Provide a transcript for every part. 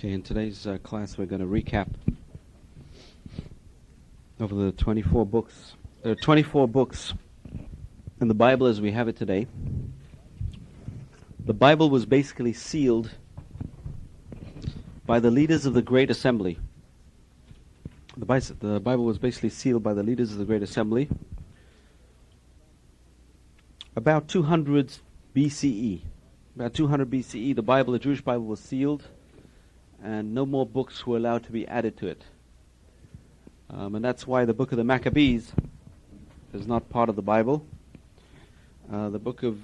Okay, in today's class we're going to recap over the 24 books. There are 24 books in the Bible as we have it today. The Bible was basically sealed by the leaders of the Great Assembly. The Bible was basically sealed by the leaders of the Great Assembly about 200 BCE. About 200 BCE, the Jewish Bible was sealed, and no more books were allowed to be added to it. And that's why the book of the Maccabees is not part of the Bible. The book of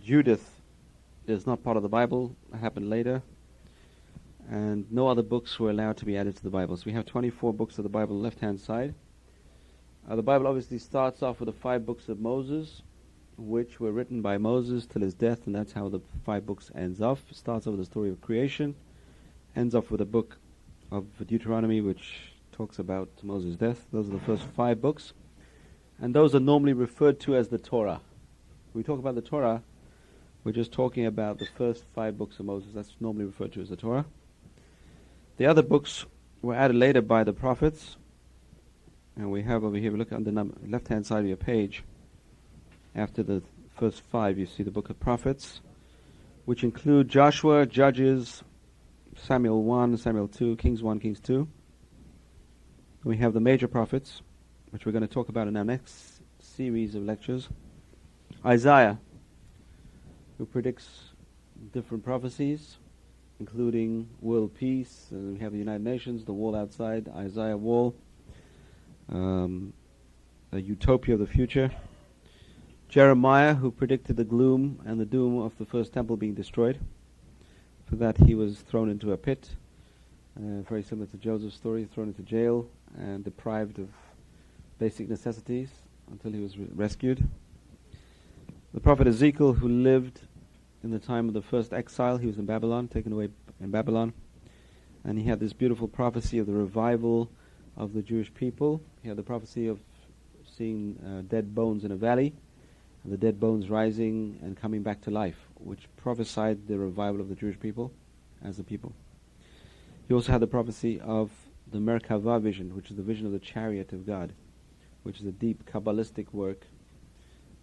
Judith is not part of the Bible. It happened later. And no other books were allowed to be added to the Bible. So we have 24 books of the Bible on the left-hand side. The Bible obviously starts off with the 5 books of Moses, which were written by Moses till his death, and that's how the 5 books ends off. It starts off with the story of creation, ends off with a book of Deuteronomy, which talks about Moses' death. Those are the first 5 books. And those are normally referred to as the Torah. When we talk about the Torah, we're just talking about the first 5 books of Moses. That's normally referred to as the Torah. The other books were added later by the prophets. And we have over here, we look on the left-hand side of your page. After the first 5, you see the book of prophets, which include Joshua, Judges, Samuel 1, Samuel 2, Kings 1, Kings 2. We have the major prophets, which we're going to talk about in our next series of lectures. Isaiah, who predicts different prophecies, including world peace. We have the United Nations, the wall outside, Isaiah wall, a utopia of the future. Jeremiah, who predicted the gloom and the doom of the first temple being destroyed. For that he was thrown into a pit, very similar to Joseph's story, thrown into jail and deprived of basic necessities until he was rescued. The prophet Ezekiel, who lived in the time of the first exile, he was in Babylon, taken away in Babylon, and he had this beautiful prophecy of the revival of the Jewish people. He had the prophecy of seeing dead bones in a valley, and the dead bones rising and coming back to life, which prophesied the revival of the Jewish people as a people. He also had the prophecy of the Merkavah vision, which is the vision of the chariot of God, which is a deep Kabbalistic work,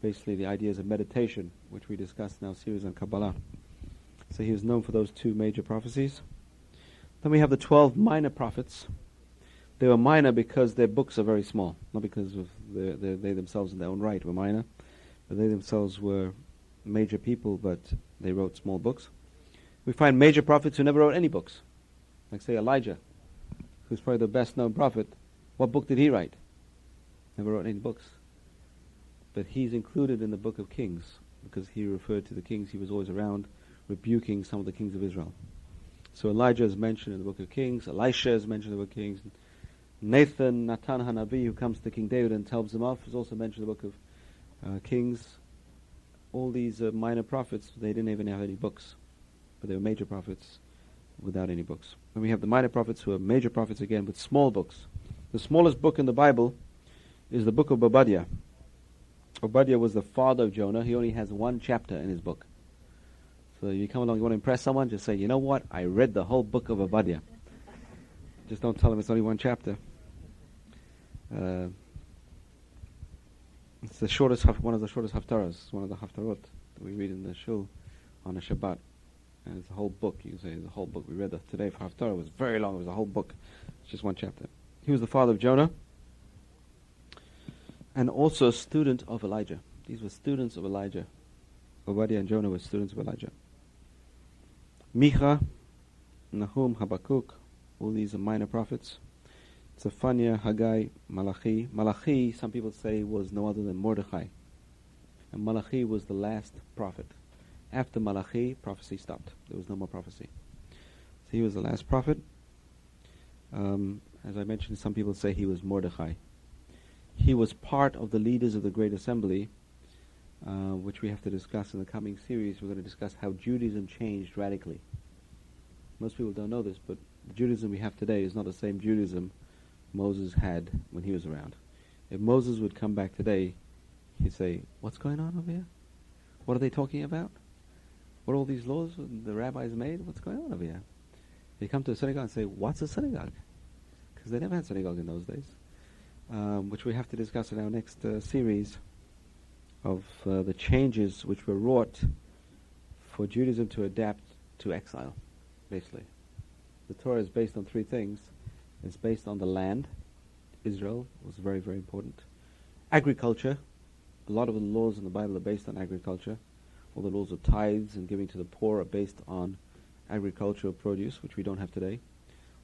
basically the ideas of meditation, which we discussed in our series on Kabbalah. So he was known for those 2 major prophecies. Then we have the 12 minor prophets. They were minor because their books are very small, not because of they themselves in their own right were minor. They themselves were major people, but they wrote small books. We find major prophets who never wrote any books. Like, say, Elijah, who's probably the best-known prophet. What book did he write? Never wrote any books. But he's included in the book of Kings, because he referred to the kings. He was always around rebuking some of the kings of Israel. So Elijah is mentioned in the book of Kings. Elisha is mentioned in the book of Kings. Natan Hanabi, who comes to King David and tells him off, is also mentioned in the book of Kings. All these minor prophets, they didn't even have any books, but they were major prophets without any books. And we have the minor prophets who are major prophets again with small books. The smallest book in the Bible is the book of Obadiah. Obadiah was the father of Jonah. He only has 1 chapter in his book. So you come along, you want to impress someone, just say, you know what, I read the whole book of Obadiah. Just don't tell them it's only 1 chapter. It's the shortest, one of the shortest haftarahs, one of the haftarot that we read in the shul on a Shabbat. And it's a whole book. You can say the whole book. We read that today for haftarah. It was very long. It was a whole book. It's just 1 chapter. He was the father of Jonah and also a student of Elijah. These were students of Elijah. Obadiah and Jonah were students of Elijah. Micha, Nahum, Habakkuk, all these are minor prophets. Zephaniah, Haggai, Malachi. Malachi, some people say, was no other than Mordechai. And Malachi was the last prophet. After Malachi, prophecy stopped. There was no more prophecy. So he was the last prophet. As I mentioned, some people say he was Mordechai. He was part of the leaders of the Great Assembly, which we have to discuss in the coming series. We're going to discuss how Judaism changed radically. Most people don't know this, but the Judaism we have today is not the same Judaism Moses had when he was around. If Moses would come back today, he'd say, what's going on over here? What are they talking about? What are all these laws the rabbis made? What's going on over here? You come to a synagogue and say, what's a synagogue? Because they never had synagogue in those days, which we have to discuss in our next series of the changes which were wrought for Judaism to adapt to exile, basically. The Torah is based on three things. It's based on the land. Israel was very, very important. Agriculture. A lot of the laws in the Bible are based on agriculture. All the laws of tithes and giving to the poor are based on agricultural produce, which we don't have today.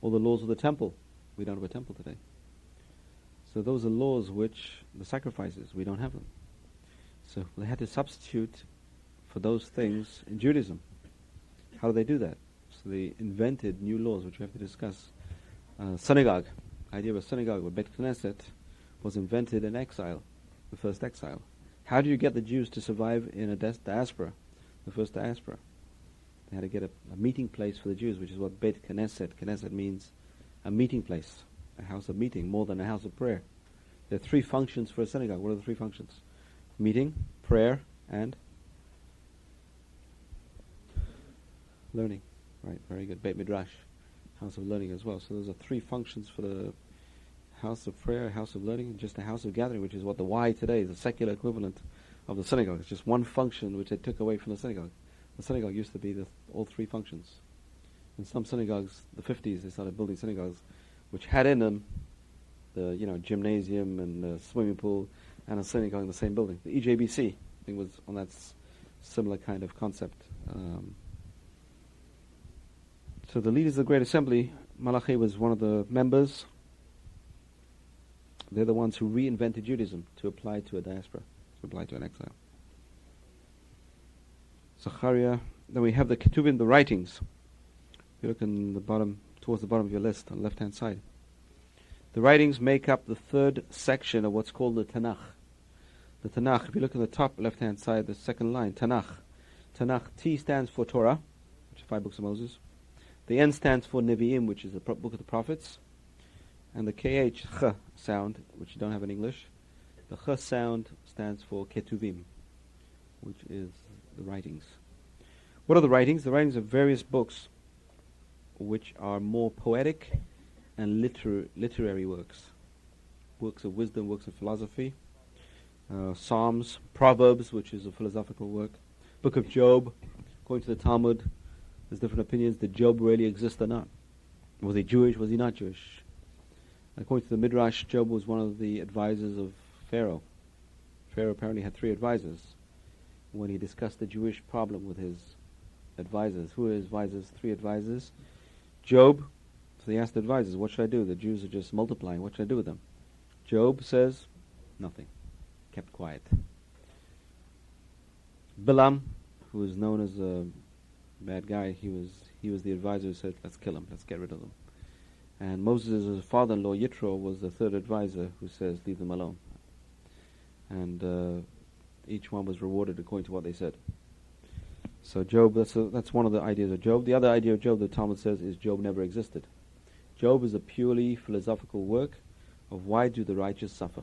All the laws of the temple. We don't have a temple today. So those are laws which, the sacrifices, we don't have them. So they had to substitute for those things in Judaism. How do they do that? So they invented new laws, which we have to discuss. Synagogue. The idea of a synagogue, or Bet Knesset, was invented in exile, the first exile. How do you get the Jews to survive in a diaspora, the first diaspora? They had to get a meeting place for the Jews, which is what Bet Knesset. Knesset means a meeting place, a house of meeting, more than a house of prayer. There are three functions for a synagogue. What are the three functions? Meeting, prayer, and learning. Right, very good. Beit Midrash, house of learning as well. So those are three functions for the house of prayer, house of learning, and just a house of gathering, which is what the Y today is, the secular equivalent of the synagogue. It's just one function which they took away from the synagogue. The synagogue used to be all three functions. In some synagogues, the 50s, they started building synagogues which had in them the gymnasium and the swimming pool and a synagogue in the same building. The EJBC, I think, was on that similar kind of concept. So the leaders of the Great Assembly, Malachi was one of the members. They're the ones who reinvented Judaism to apply to a diaspora, to apply to an exile. Zechariah. Then we have the Ketuvim, the writings. If you look in the bottom, towards the bottom of your list, on the left-hand side. The writings make up the third section of what's called the Tanakh. The Tanakh, if you look at the top left-hand side, the second line, Tanakh. Tanakh, T stands for Torah, which are 5 books of Moses. The N stands for Nevi'im, which is the book of the prophets. And the KH, Ch sound, which you don't have in English. The Ch sound stands for Ketuvim, which is the writings. What are the writings? The writings are various books which are more poetic and literary works. Works of wisdom, works of philosophy. Psalms, Proverbs, which is a philosophical work. Book of Job, according to the Talmud, there's different opinions. Did Job really exist or not? Was he Jewish? Was he not Jewish? According to the Midrash, Job was one of the advisors of Pharaoh. Pharaoh apparently had 3 advisors when he discussed the Jewish problem with his advisors. Who are his advisors? 3 advisors. Job. So he asked the advisors, what should I do? The Jews are just multiplying. What should I do with them? Job says, nothing. Kept quiet. Bilam, who is known as a bad guy, he was the advisor who said, let's kill him, let's get rid of them. And Moses' father-in-law, Yitro, was the 3rd advisor who says, leave them alone. And each one was rewarded according to what they said. So Job, that's one of the ideas of Job. The other idea of Job, the Talmud says, is Job never existed. Job is a purely philosophical work of why do the righteous suffer?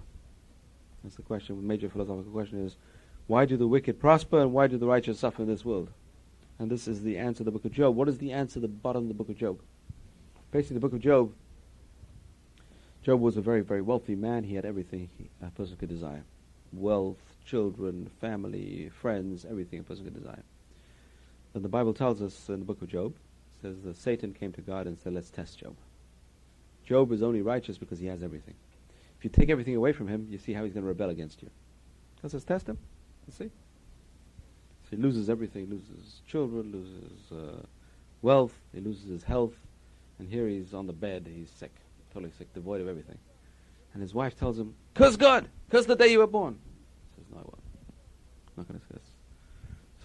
That's the question. The major philosophical question is, why do the wicked prosper and why do the righteous suffer in this world? And this is the answer of the book of Job. What is the answer at the bottom of the book of Job? Basically, the book of Job, Job was a very, very wealthy man. He had everything a person could desire. Wealth, children, family, friends, everything a person could desire. But the Bible tells us in the book of Job, it says that Satan came to God and said, let's test Job. Job is only righteous because he has everything. If you take everything away from him, you see how he's going to rebel against you. God says, test him. Let's see. So he loses everything. He loses children, loses wealth, he loses his health. And here he's on the bed, he's sick, totally sick, devoid of everything. And his wife tells him, curse God! Curse the day you were born! He says, no, I won't. I'm not going to curse.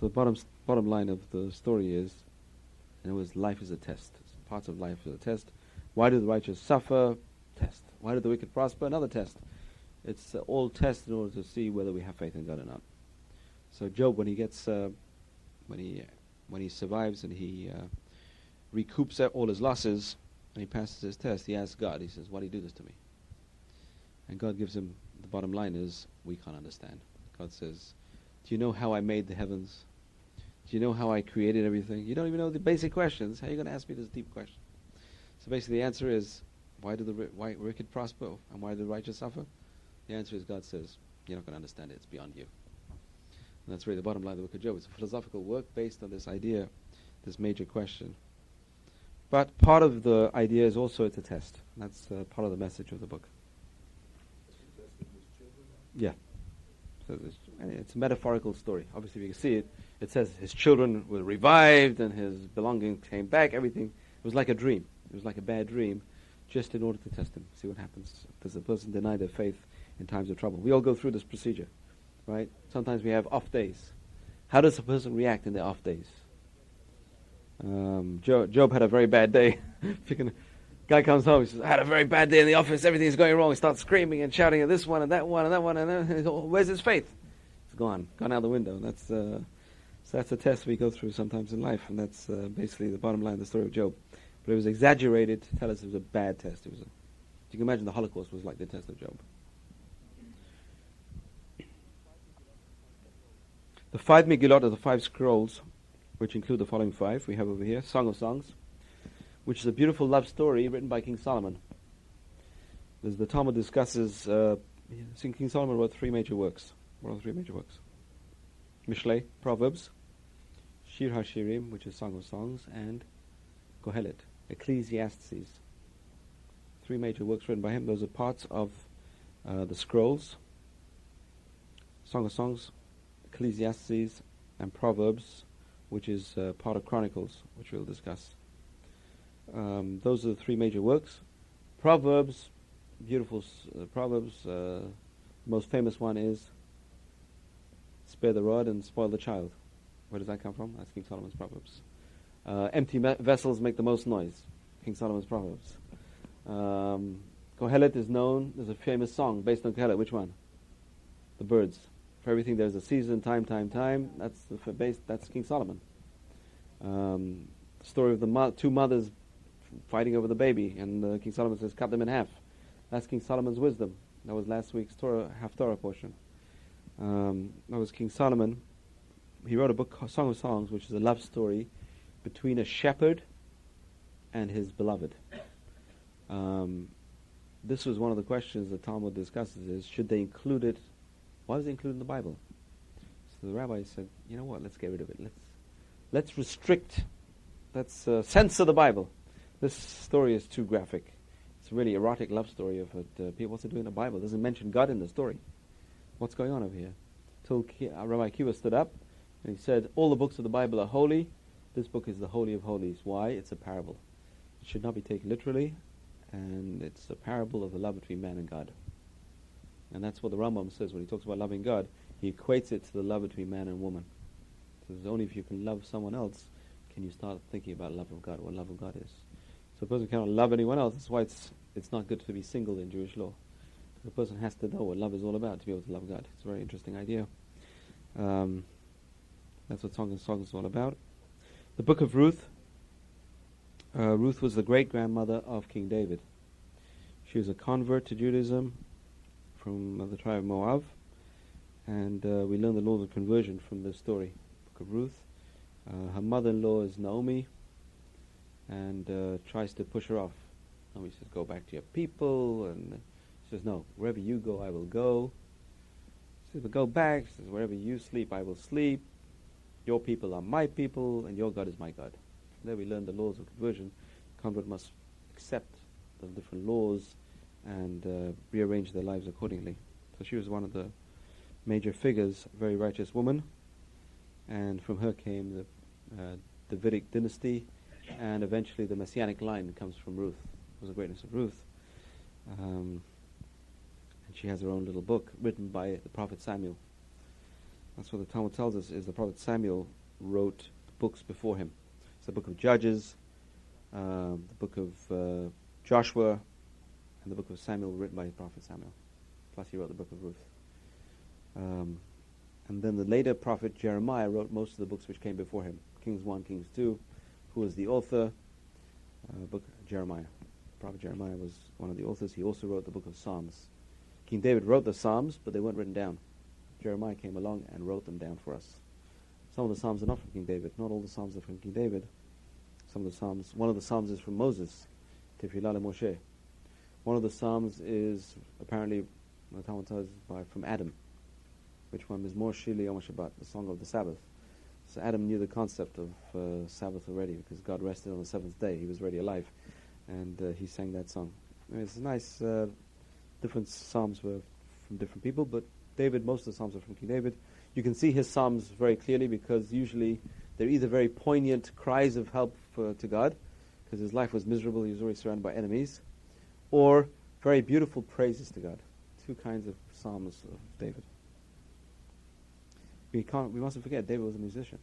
So the bottom line of the story is, life is a test. Parts of life is a test. Why do the righteous suffer? Test. Why do the wicked prosper? Another test. It's all tests in order to see whether we have faith in God or not. So Job, when he survives and he recoups all his losses and he passes his test, he asks God, he says, why do you do this to me? And God gives him, the bottom line is, we can't understand. God says, do you know how I made the heavens? Do you know how I created everything? You don't even know the basic questions. How are you going to ask me this deep question? So basically the answer is, why do the wicked prosper and why do the righteous suffer? The answer is, God says, you're not going to understand it, it's beyond you. And that's really the bottom line of the book of Job. It's a philosophical work based on this idea, this major question. But part of the idea is also it's a test. That's part of the message of the book. Yeah. So it's a metaphorical story. Obviously, you can see it. It says his children were revived and his belongings came back. Everything. It was like a dream. It was like a bad dream, just in order to test him, see what happens. Does the person deny their faith in times of trouble? We all go through this procedure, right? Sometimes we have off days. How does a person react in their off days? Job had a very bad day. Guy comes home, he says, I had a very bad day in the office, everything's going wrong. He starts screaming and shouting at this one and that one and that one, and then where's his faith? It's gone out the window. So that's a test we go through sometimes in life, and that's basically the bottom line of the story of Job. But it was exaggerated to tell us it was a bad test. You can imagine the Holocaust was like the test of Job. The 5 Megillot are the 5 scrolls, which include the following 5 we have over here. Song of Songs, which is a beautiful love story written by King Solomon. As the Talmud discusses, King Solomon wrote 3 major works. What are the 3 major works? Mishlei, Proverbs, Shir HaShirim, which is Song of Songs, and Kohelet, Ecclesiastes. 3 major works written by him. Those are parts of the scrolls. Song of Songs, Ecclesiastes, and Proverbs, which is part of Chronicles, which we'll discuss. Those are the 3 major works. Proverbs, beautiful Proverbs. The most famous one is spare the rod and spoil the child. Where does that come from? That's King Solomon's Proverbs. Empty vessels make the most noise. King Solomon's Proverbs. Kohelet is known. There's a famous song based on Kohelet. Which one? The birds. For everything there's a season, time. That's King Solomon. The story of the 2 mothers fighting over the baby, and King Solomon says, cut them in half. That's King Solomon's wisdom. That was last week's Torah portion. That was King Solomon. He wrote a book, Song of Songs, which is a love story between a shepherd and his beloved. This was one of the questions the Talmud discusses, is should they include it? Why was it included in the Bible? So the rabbi said, you know what, let's get rid of it. Let's restrict, let's censor the Bible. This story is too graphic. It's a really erotic love story of people. What's it doing in the Bible? It doesn't mention God in the story. What's going on over here? Till Rabbi Akiva stood up and he said, all the books of the Bible are holy. This book is the Holy of Holies. Why? It's a parable. It should not be taken literally, and it's a parable of the love between man and God. And that's what the Rambam says when he talks about loving God. He equates it to the love between man and woman. So it's only if you can love someone else can you start thinking about love of God, what love of God is. So a person cannot love anyone else. That's why it's not good to be single in Jewish law. The person has to know what love is all about to be able to love God. It's a very interesting idea. That's what Song of Songs is all about. The book of Ruth. Ruth was the great-grandmother of King David. She was a convert to Judaism from the tribe of Moab. And we learn the laws of conversion from this story, book of Ruth. Her mother-in-law is Naomi, and tries to push her off. Naomi says, go back to your people, and she says, no, wherever you go, I will go. She says, but go back. She says, wherever you sleep, I will sleep. Your people are my people, and your God is my God. From there we learn the laws of conversion. The convert must accept the different laws and rearrange their lives accordingly. So she was one of the major figures, a very righteous woman, and from her came the Davidic dynasty, and eventually the Messianic line comes from Ruth. It was the greatness of Ruth. And she has her own little book written by the prophet Samuel. That's what the Talmud tells us, is the prophet Samuel wrote books before him. It's the book of Judges, the book of Joshua, and the book of Samuel written by the prophet Samuel. Plus he wrote the book of Ruth. And then the later prophet Jeremiah wrote most of the books which came before him. Kings 1, Kings 2. Who was the author? Book Jeremiah. Prophet Jeremiah was one of the authors. He also wrote the book of Psalms. King David wrote the Psalms, but they weren't written down. Jeremiah came along and wrote them down for us. Some of the Psalms are not from King David. Not all the Psalms are from King David. Some of the Psalms, one of the Psalms is from Moses. Tefillah Moshe. One of the psalms is apparently, the Talmud tells from Adam, which one is Mor Shili Yom Shabbat, the song of the Sabbath. So Adam knew the concept of Sabbath already because God rested on the seventh day. He was already alive, and he sang that song. I mean, it's nice. Different psalms were from different people, but David, most of the psalms are from King David. You can see his psalms very clearly because usually they're either very poignant cries of help to God, because his life was miserable, he was already surrounded by enemies, or very beautiful praises to God. Two kinds of psalms of David. We mustn't forget, David was a musician.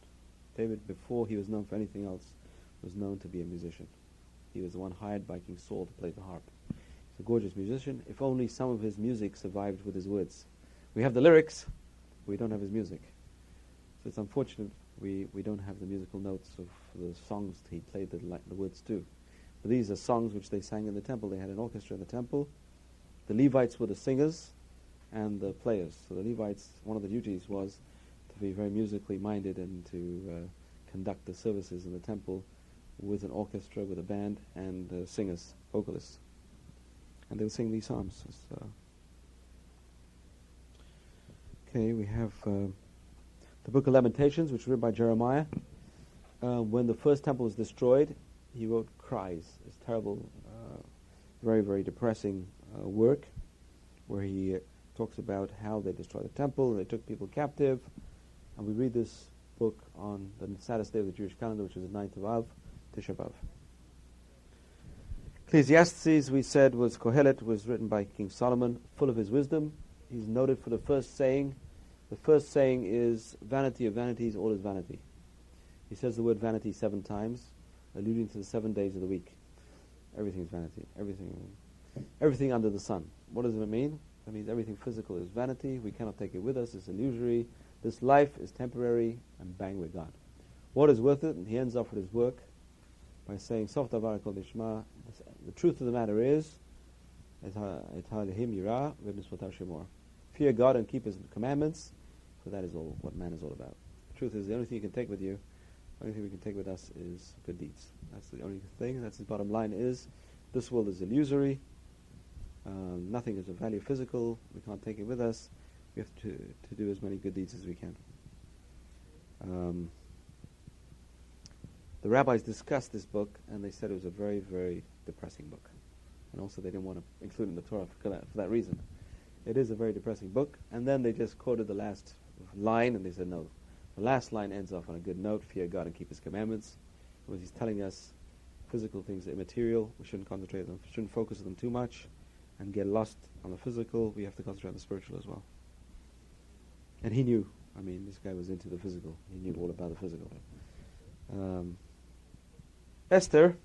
David, before he was known for anything else, was known to be a musician. He was the one hired by King Saul to play the harp. He's a gorgeous musician. If only some of his music survived with his words. We have the lyrics, but we don't have his music. So it's unfortunate we don't have the musical notes of the songs he played the words to. But these are songs which they sang in the temple. They had an orchestra in the temple. The Levites were the singers and the players. So the Levites, one of the duties was to be very musically minded and to conduct the services in the temple with an orchestra, with a band, and singers, vocalists. And they would sing these psalms. Okay, we have the Book of Lamentations, which was written by Jeremiah. When the first temple was destroyed, he wrote cries. It's terrible, very, very depressing work, where he talks about how they destroyed the temple, they took people captive. And we read this book on the saddest day of the Jewish calendar, which is the 9th of Av, Tisha B'Av. Ecclesiastes, we said, was Kohelet, was written by King Solomon, full of his wisdom. He's noted for the first saying. The first saying is, vanity of vanities, all is vanity. He says the word vanity 7 times, alluding to the 7 days of the week. Everything is vanity. Everything under the sun. What does it mean? That means everything physical is vanity. We cannot take it with us. It's illusory. This life is temporary, and bang, we're gone. What is worth it? And he ends off with his work by saying, Sof davar kol nishma. The truth of the matter is, fear God and keep His commandments, for that is all what man is all about. The truth is, the only thing you can take with you, the only thing we can take with us is good deeds. That's the only thing. That's the bottom line is, this world is illusory. Nothing is of value physical. We can't take it with us. We have to do as many good deeds as we can. The rabbis discussed this book, and they said it was a very, very depressing book. And also they didn't want to include it in the Torah for that reason. It is a very depressing book. And then they just quoted the last line, and they said, no. The last line ends off on a good note, fear God and keep His commandments. Because he's telling us physical things are immaterial. We shouldn't concentrate on them. We shouldn't focus on them too much and get lost on the physical. We have to concentrate on the spiritual as well. And he knew. I mean, this guy was into the physical. He knew all about the physical. Esther,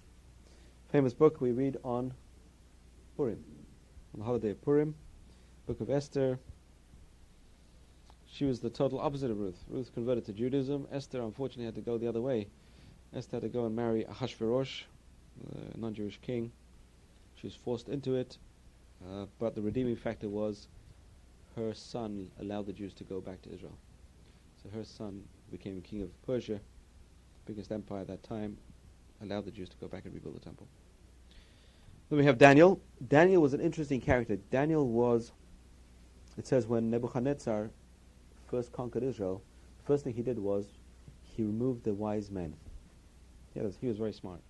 famous book we read on Purim, on the holiday of Purim, book of Esther. She was the total opposite of Ruth. Ruth converted to Judaism. Esther, unfortunately, had to go the other way. Esther had to go and marry Ahasuerus, a non-Jewish king. She was forced into it, but the redeeming factor was her son allowed the Jews to go back to Israel. So her son became king of Persia, biggest empire at that time, allowed the Jews to go back and rebuild the temple. Then we have Daniel. Daniel was an interesting character. Daniel was, it says, when Nebuchadnezzar first conquered Israel, the first thing he did was he removed the wise men. He was very smart.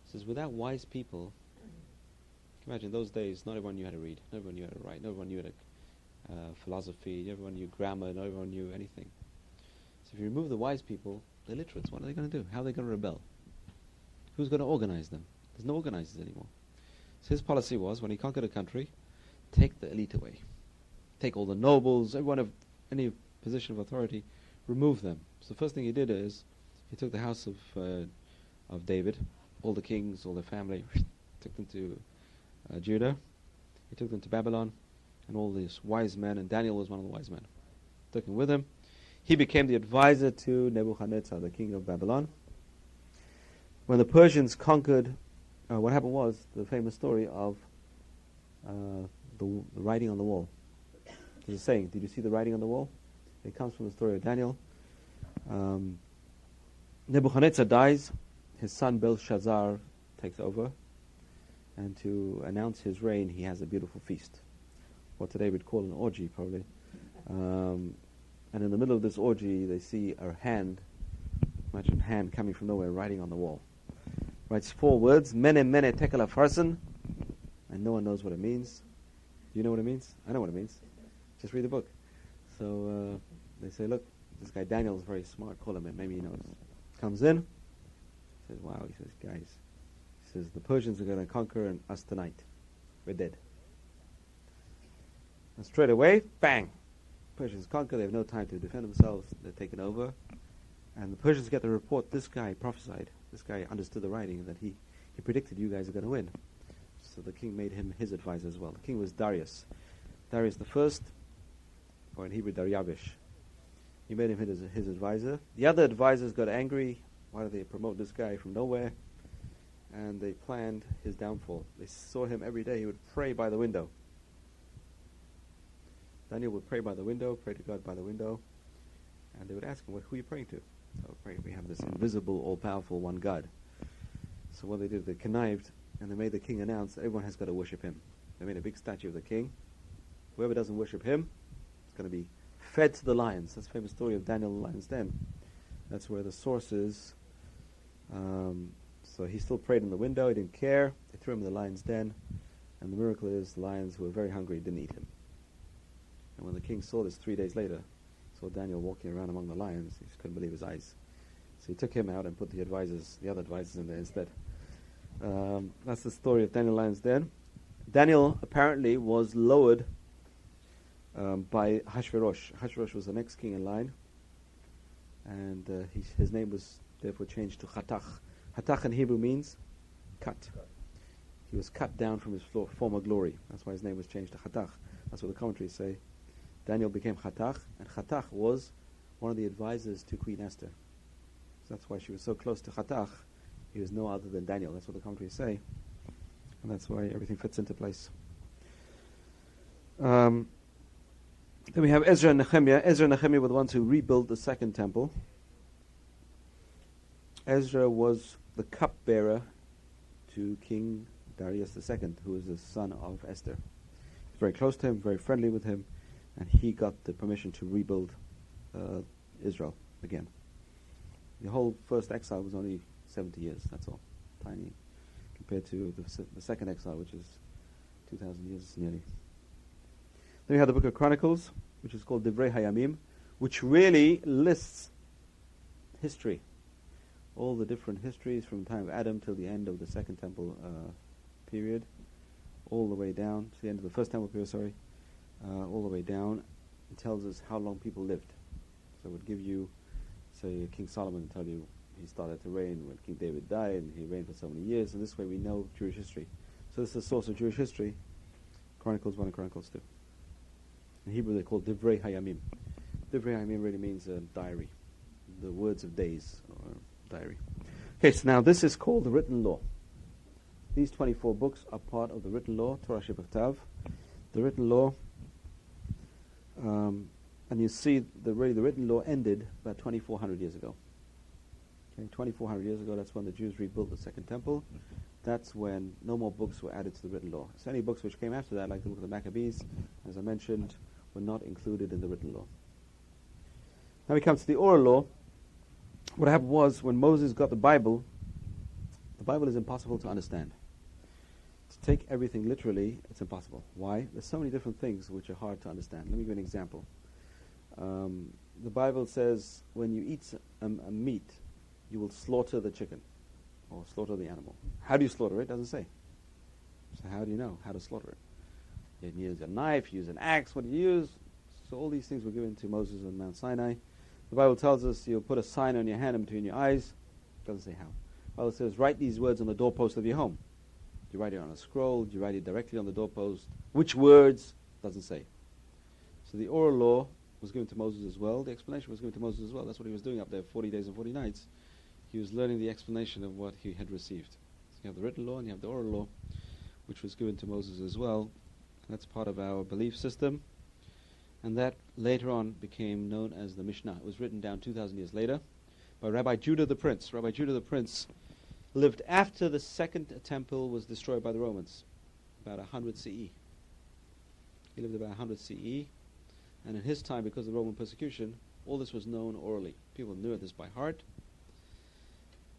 He says, without wise people, you can imagine those days, not everyone knew how to read, not everyone knew how to write, not everyone knew how to philosophy, everyone knew grammar, not everyone knew anything. So if you remove the wise people, the illiterates, what are they going to do? How are they going to rebel? Who's going to organize them? There's no organizers anymore. So his policy was, when he conquered a country, take the elite away. Take all the nobles, everyone of any position of authority, remove them. So the first thing he did is, he took the house of David, all the kings, all their family, took them to Judah. He took them to Babylon, and all these wise men, and Daniel was one of the wise men. Took him with him. He became the advisor to Nebuchadnezzar, the king of Babylon. When the Persians conquered, what happened was the famous story of the writing on the wall. There's a saying, did you see the writing on the wall? It comes from the story of Daniel. Nebuchadnezzar dies. His son Belshazzar takes over. And to announce his reign, he has a beautiful feast. What today we'd call an orgy, probably. And in the middle of this orgy, they see a hand, imagine a hand coming from nowhere, writing on the wall. Writes 4 words, Mene Mene Tekel Upharsin, and no one knows what it means. Do you know what it means? I know what it means. Just read the book. So they say, look, this guy Daniel is very smart, call him in, maybe he knows. Comes in, says, wow, he says, guys, he says, the Persians are going to conquer us tonight. We're dead. And straight away, bang! Persians conquer, they have no time to defend themselves, they're taken over. And the Persians get the report, this guy prophesied, this guy understood the writing, that he predicted you guys are going to win. So the king made him his advisor as well. The king was Darius. Darius the first, or in Hebrew, Daryavish. He made him his advisor. The other advisors got angry. Why do they promote this guy from nowhere? And they planned his downfall. They saw him every day. He would pray by the window. Daniel would pray by the window, pray to God by the window. And they would ask him, who are you praying to? So we have this invisible, all-powerful one God. So what they did, they connived, and they made the king announce that everyone has got to worship him. They made a big statue of the king. Whoever doesn't worship him is going to be fed to the lions. That's the famous story of Daniel and the lion's den. That's where the source is. So he still prayed in the window. He didn't care. They threw him in the lion's den. And the miracle is the lions, who were very hungry, didn't eat him. And when the king saw this 3 days later, saw Daniel walking around among the lions, he just couldn't believe his eyes. So he took him out and put the other advisors in there instead. That's the story of Daniel Lion's Den. Daniel apparently was lowered by Hashverosh. Hashverosh was the next king in line, and his name was therefore changed to Chatach. Chatach in Hebrew means cut. He was cut down from his former glory. That's why his name was changed to Chatach. That's what the commentaries say. Daniel became Chatach, and Chatach was one of the advisors to Queen Esther. So that's why she was so close to Chatach. He was no other than Daniel. That's what the commentaries say. And that's why everything fits into place. Then we have Ezra and Nehemiah. Ezra and Nehemiah were the ones who rebuilt the second temple. Ezra was the cupbearer to King Darius II, who was the son of Esther. He was very close to him, very friendly with him, and he got the permission to rebuild Israel again. The whole first exile was only 70 years, that's all. Tiny compared to the second exile, which is 2,000 years nearly. Then we have the book of Chronicles, which is called Divrei Hayamim, which really lists history. All the different histories from the time of Adam till the end of the second temple period, all the way down to the end of the first temple period, all the way down. It tells us how long people lived. So it would give you, say, King Solomon tell you he started to reign when King David died, and he reigned for so many years, and this way we know Jewish history. So this is the source of Jewish history, Chronicles 1 and Chronicles 2. In Hebrew they're called Divrei Hayamim. Divrei Hayamim really means a diary, the words of days, or diary. Okay, so now this is called the written law. These 24 books are part of the written law, Torah Shebachtav. The written law, and you see the written law ended about 2,400 years ago. Okay, 2,400 years ago, that's when the Jews rebuilt the second temple. That's when no more books were added to the written law. So any books which came after that, like the book of the Maccabees, as I mentioned, were not included in the written law. Now we come to the oral law. What happened was, when Moses got the Bible is impossible to understand. To take everything literally, it's impossible. Why? There's so many different things which are hard to understand. Let me give you an example. The Bible says when you eat a meat, you will slaughter the chicken or slaughter the animal. How do you slaughter it? It doesn't say. So how do you know how to slaughter it? You use a knife, you use an axe, what do you use? So all these things were given to Moses on Mount Sinai. The Bible tells us you'll put a sign on your hand and between your eyes. It doesn't say how. The Bible says write these words on the doorpost of your home. Do you write it on a scroll? Do you write it directly on the doorpost? Which words? Doesn't say. So the oral law was given to Moses as well. The explanation was given to Moses as well. That's what he was doing up there 40 days and 40 nights. He was learning the explanation of what he had received. So you have the written law and you have the oral law, which was given to Moses as well. And that's part of our belief system. And that later on became known as the Mishnah. It was written down 2,000 years later by Rabbi Judah the Prince. Rabbi Judah the Prince lived after the second temple was destroyed by the Romans, about 100 CE. He lived about 100 CE, and in his time, because of the Roman persecution, all this was known orally. People knew this by heart.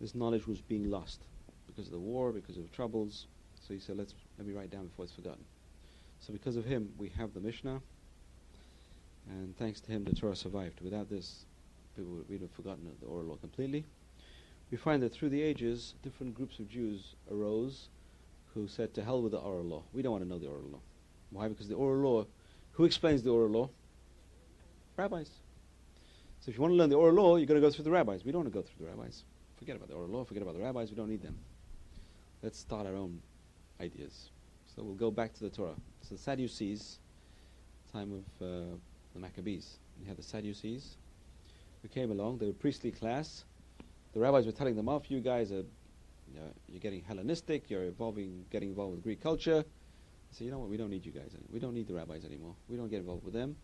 This knowledge was being lost because of the war, because of the troubles. So he said, let me write down before it's forgotten. So because of him, we have the Mishnah, and thanks to him, the Torah survived. Without this, people would have forgotten the oral law completely. We find that through the ages, different groups of Jews arose who said, to hell with the oral law. We don't want to know the oral law. Why? Because the oral law, who explains the oral law? Rabbis. So if you want to learn the oral law, you've got to go through the rabbis. We don't want to go through the rabbis. Forget about the oral law, forget about the rabbis, we don't need them. Let's start our own ideas. So we'll go back to the Torah. So the Sadducees, time of the Maccabees. You had the Sadducees who came along. They were a priestly class. The rabbis were telling them off. You guys are, you're getting Hellenistic. You're getting involved with Greek culture. They said, you know what? We don't need you guys. We don't need the rabbis anymore. We don't get involved with them.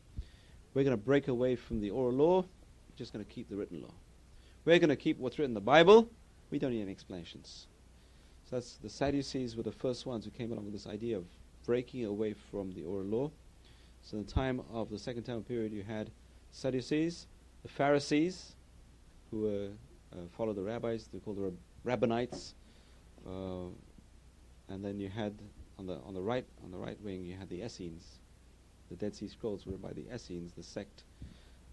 We're going to break away from the oral law. We're just going to keep the written law. We're going to keep what's written in the Bible. We don't need any explanations. So that's the Sadducees were the first ones who came along with this idea of breaking away from the oral law. So in the time of the Second Temple period, you had Sadducees, the Pharisees, who followed the rabbis. They're called the Rabbinites. And then you had on the right wing, you had the Essenes. The Dead Sea Scrolls were by the Essenes, the sect,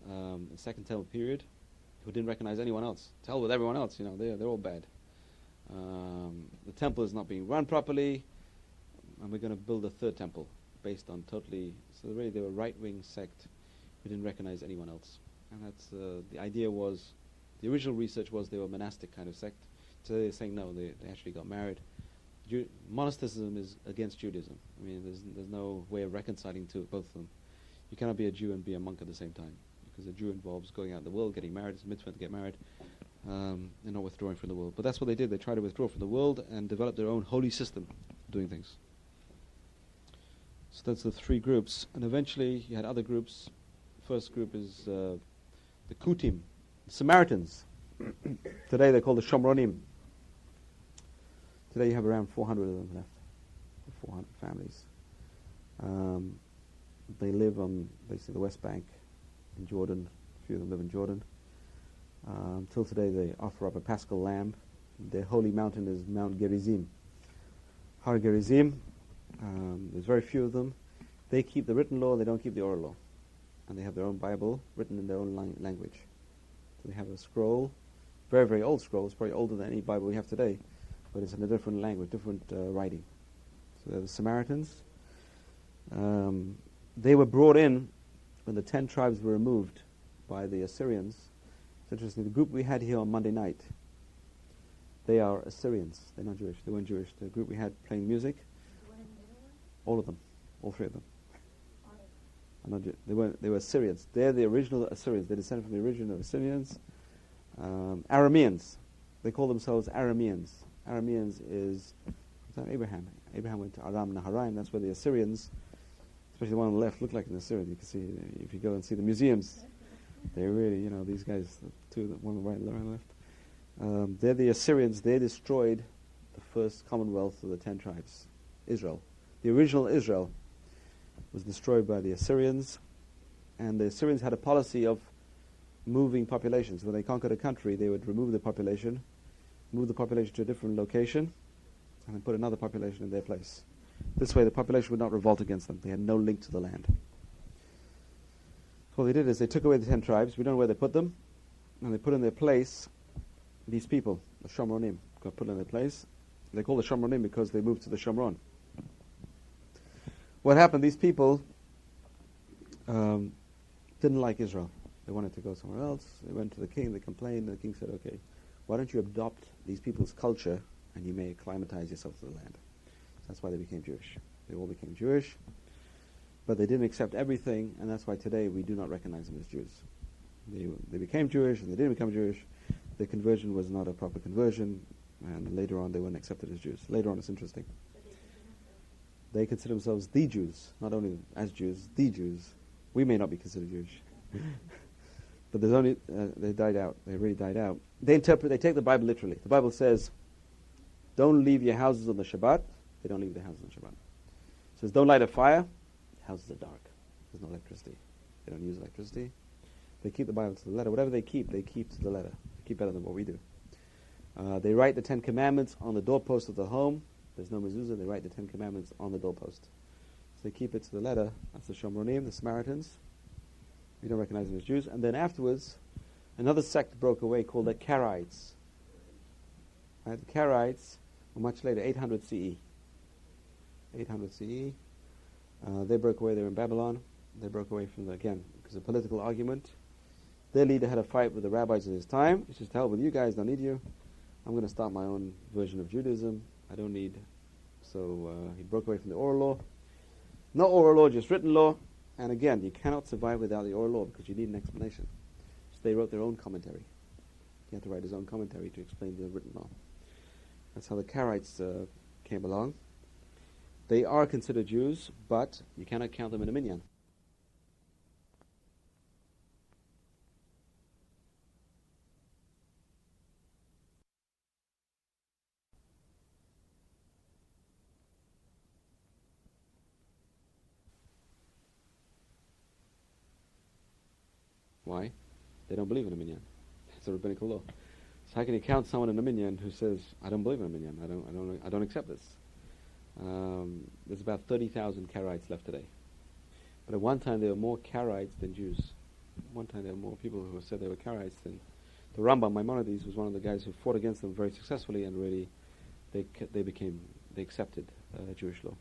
in the Second Temple period, who didn't recognize anyone else. To hell with everyone else, they're all bad. The temple is not being run properly, and we're going to build a third temple based on totally. So really, they were a right-wing sect who didn't recognize anyone else, and that's the idea was. The original research was they were a monastic kind of sect. Today they're saying no, they actually got married. Monasticism is against Judaism. I mean, there's no way of reconciling both of them. You cannot be a Jew and be a monk at the same time, because a Jew involves going out in the world, getting married. It's a mitzvah to get married, and not withdrawing from the world. But that's what they did. They tried to withdraw from the world and develop their own holy system of doing things. So that's the three groups. And eventually you had other groups. First group is the Kutim, the Samaritans. Today they're called the Shomronim. Today you have around 400 of them left, 400 families. They live on basically the West Bank in Jordan. A few of them live in Jordan. Till today they offer up a Paschal lamb. Their holy mountain is Mount Gerizim. Har Gerizim, there's very few of them. They keep the written law, they don't keep the oral law. And they have their own Bible written in their own language. So they have a scroll, very, very old scroll. It's probably older than any Bible we have today, but it's in a different language, different writing. So they're the Samaritans. They were brought in when the 10 tribes were removed by the Assyrians. It's interesting, the group we had here on Monday night, they are Assyrians. They're not Jewish. They weren't Jewish. The group we had playing music, all of them, all three of them. They were Assyrians. They're the original Assyrians. They descended from the original Assyrians. Arameans. They call themselves Arameans. Arameans is Abraham. Abraham went to Aram Naharaim. That's where the Assyrians, especially the one on the left, look like an Assyrian. You can see if you go and see the museums. They really, these guys, one on the right and the right and left. They're the Assyrians. They destroyed the first commonwealth of the 10 tribes, Israel. The original Israel was destroyed by the Assyrians, and the Assyrians had a policy of moving populations. When they conquered a country, they would remove the population, move the population to a different location, and then put another population in their place. This way the population would not revolt against them. They had no link to the land. So what they did is they took away the 10 tribes. We don't know where they put them, and they put in their place these people, the Shomronim, got put in their place. They call the Shomronim because they moved to the Shomron. What happened, these people didn't like Israel. They wanted to go somewhere else. They went to the king, they complained, and the king said, okay, why don't you adopt these people's culture and you may acclimatize yourself to the land. So that's why they became Jewish. They all became Jewish, but they didn't accept everything, and that's why today we do not recognize them as Jews. They became Jewish and they didn't become Jewish. Their conversion was not a proper conversion, and later on they weren't accepted as Jews. Later on it's interesting. They consider themselves the Jews, not only as Jews, the Jews. We may not be considered Jewish. But they died out. They really died out. They take the Bible literally. The Bible says, don't leave your houses on the Shabbat. They don't leave their houses on Shabbat. It says, don't light a fire. Houses are dark. There's no electricity. They don't use electricity. They keep the Bible to the letter. Whatever they keep to the letter. They keep better than what we do. They write the 10 Commandments on the doorpost of the home. There's no mezuzah. They write the 10 Commandments on the doorpost. So they keep it to the letter. That's the Shomronim, the Samaritans. We don't recognize them as Jews. And then afterwards, another sect broke away called the Karaites. Right? The Karaites were much later, 800 CE. 800 CE. They broke away. They were in Babylon. They broke away from again, because of political argument. Their leader had a fight with the rabbis of his time. He says, to hell with you guys, don't need you. I'm going to start my own version of Judaism. I don't need. So he broke away from the oral law. Not oral law, just written law. And again, you cannot survive without the oral law because you need an explanation. So they wrote their own commentary. He had to write his own commentary to explain the written law. That's how the Karaites came along. They are considered Jews, but you cannot count them in a minyan. Why? They don't believe in a minyan. It's a rabbinical law. So how can you count someone in a minyan who says, "I don't believe in a minyan. I don't accept this"? There's about 30,000 Karaites left today. But at one time there were more Karaites than Jews. At one time there were more people who said they were Karaites than the Rambam Maimonides was one of the guys who fought against them very successfully, and really they accepted Jewish law.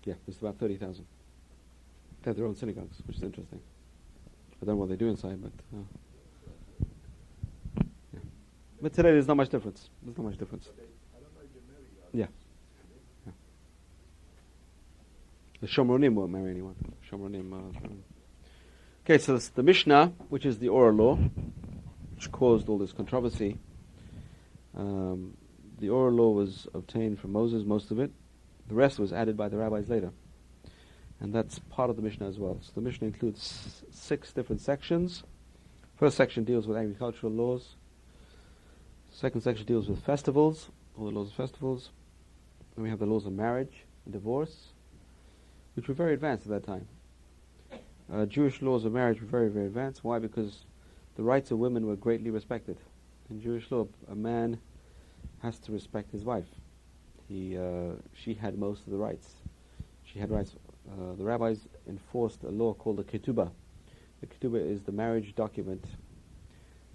Yeah, there's about 30,000. They have their own synagogues, which is interesting. I don't know what they do inside, but yeah. But today there's not much difference. There's not much difference. Yeah. Yeah. The Shomronim won't marry anyone. Okay, so the Mishnah, which is the oral law, which caused all this controversy. The oral law was obtained from Moses, most of it. The rest was added by the rabbis later. And that's part of the Mishnah as well. So the Mishnah includes 6 different sections. First section deals with agricultural laws. Second section deals with festivals, all the laws of festivals. Then we have the laws of marriage and divorce, which were very advanced at that time. Jewish laws of marriage were very, very advanced. Why? Because the rights of women were greatly respected. In Jewish law, a man has to respect his wife. She had most of the rights. She had rights. The rabbis enforced a law called the ketubah. The ketubah is the marriage document,